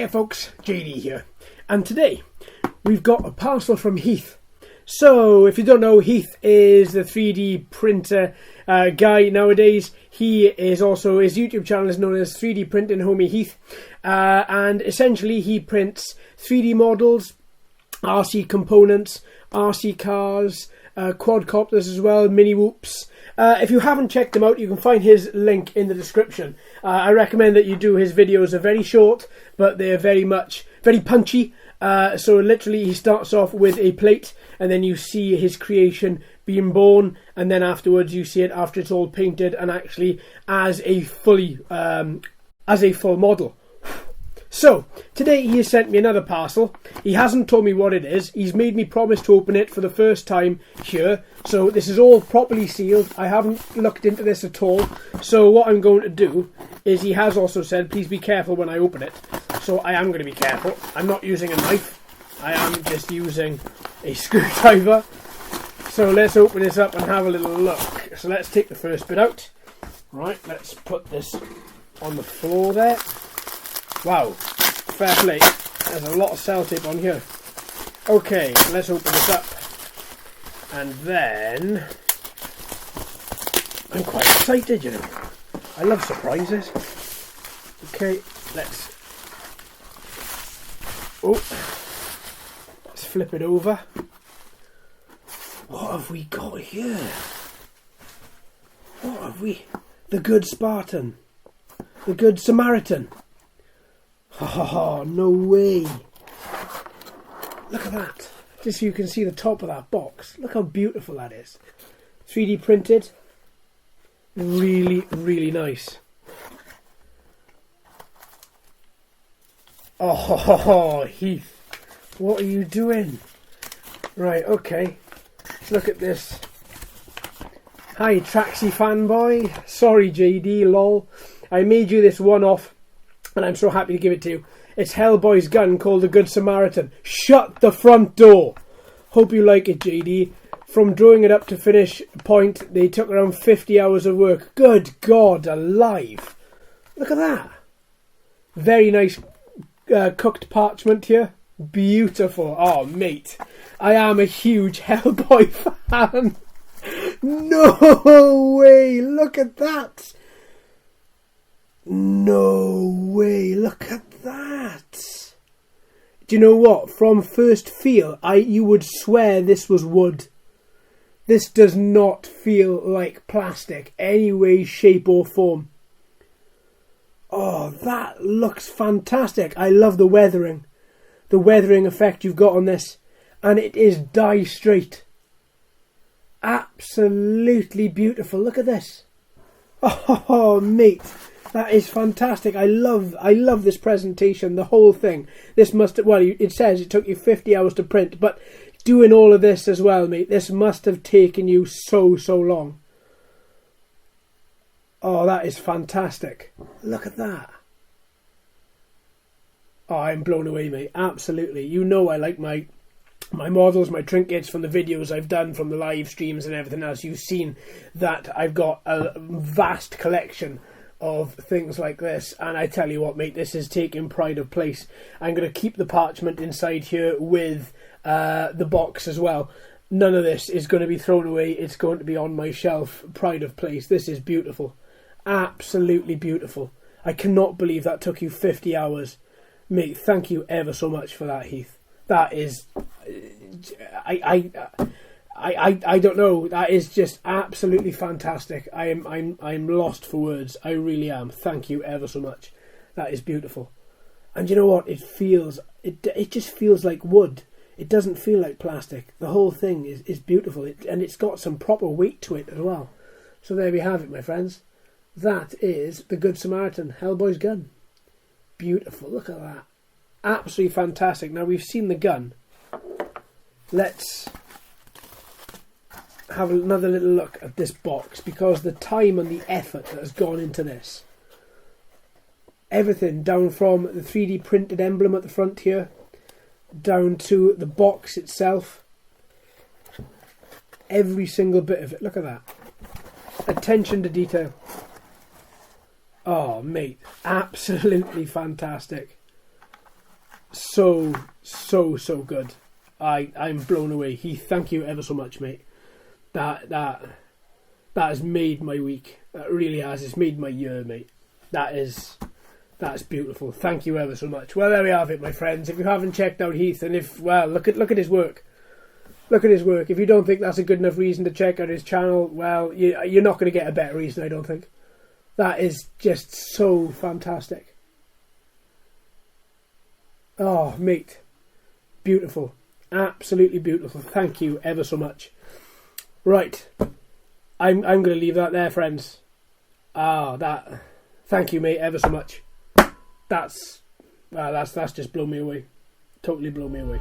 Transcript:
Hiya folks, JD here, and today we've got a parcel from Heath. So if you don't know, Heath is the 3D printer guy nowadays. He is also, his YouTube channel is known as 3D Printing Homie Heath, and essentially he prints 3D models, RC components, RC cars, quadcopters as well, mini whoops. If you haven't checked him out, you can find his link in the description. I recommend that you do. His videos are very short, but they're very punchy. So literally he starts off with a plate, and then you see his creation being born, and then afterwards you see it after it's all painted and actually as a full model. So, today he has sent me another parcel. He hasn't told me what it is. He's made me promise to open it for the first time here. So this is all properly sealed. I haven't looked into this at all. So what I'm going to do is, he has also said, please be careful when I open it. So I am going to be careful. I'm not using a knife. I am just using a screwdriver. So let's open this up and have a little look. So let's take the first bit out. Right, let's put this on the floor there. Wow, fair play. There's a lot of sellotape on here. Okay, let's open this up. And then, I'm quite excited, you know. I love surprises. Okay, let's flip it over. What have we got here? What have we? The Good Spartan. The Good Samaritan. Oh, no way. Look at that. Just so you can see the top of that box. Look how beautiful that is. 3D printed. Really, really nice. Oh, Heath. What are you doing? Right, okay. Let's look at this. Hi, Traxy fanboy. Sorry, JD, lol. I made you this one-off, and I'm so happy to give it to you. It's Hellboy's gun called the Good Samaritan. Shut the front door. Hope you like it, JD. From drawing it up to finish point, they took around 50 hours of work. Good God alive. Look at that. Very nice cooked parchment here. Beautiful. Oh, mate. I am a huge Hellboy fan. No way. Look at that. No way, look at that. Do you know what? From first feel, you would swear this was wood. This does not feel like plastic, any way, shape or form. Oh, that looks fantastic. I love the weathering. The weathering effect you've got on this. And it is die straight. Absolutely beautiful. Look at this. Oh, mate. That is fantastic. I love this presentation, the whole thing. This must have, well, it says it took you 50 hours to print, but doing all of this as well, mate, this must have taken you so long. Oh, that is fantastic. Look at that. Oh, I'm blown away, mate. Absolutely. You know I like my models, my trinkets from the videos I've done, from the live streams and everything else. You've seen that I've got a vast collection of things like this, and I tell you what, mate, this is taking pride of place. I'm going to keep the parchment inside here with the box as well. None of this is going to be thrown away. It's going to be on my shelf. Pride of place. This is beautiful. Absolutely beautiful. I cannot believe that took you 50 hours. Mate, thank you ever so much for that, Heath. That is... I don't know. That is just absolutely fantastic. I'm lost for words. I really am. Thank you ever so much. That is beautiful. And you know what? It just feels like wood. It doesn't feel like plastic. The whole thing is beautiful. And it's got some proper weight to it as well. So there we have it, my friends. That is the Good Samaritan, Hellboy's gun. Beautiful. Look at that. Absolutely fantastic. Now we've seen the gun. Let's have another little look at this box, because the time and the effort that has gone into this. Everything down from the 3D printed emblem at the front here, down to the box itself. Every single bit of it. Look at that. Attention to detail. Oh, mate. Absolutely fantastic. so good. I'm blown away. Heath, thank you ever so much, mate. That has made my week. That really has. It's made my year, mate. That's beautiful. Thank you ever so much. Well, there we have it, my friends. If you haven't checked out Heath, and look at his work. Look at his work. If you don't think that's a good enough reason to check out his channel, well, you're not going to get a better reason, I don't think. That is just so fantastic. Oh, mate. Beautiful. Absolutely beautiful. Thank you ever so much. Right. I'm going to leave that there, friends. Thank you, mate, ever so much. That's just blown me away. Totally blown me away.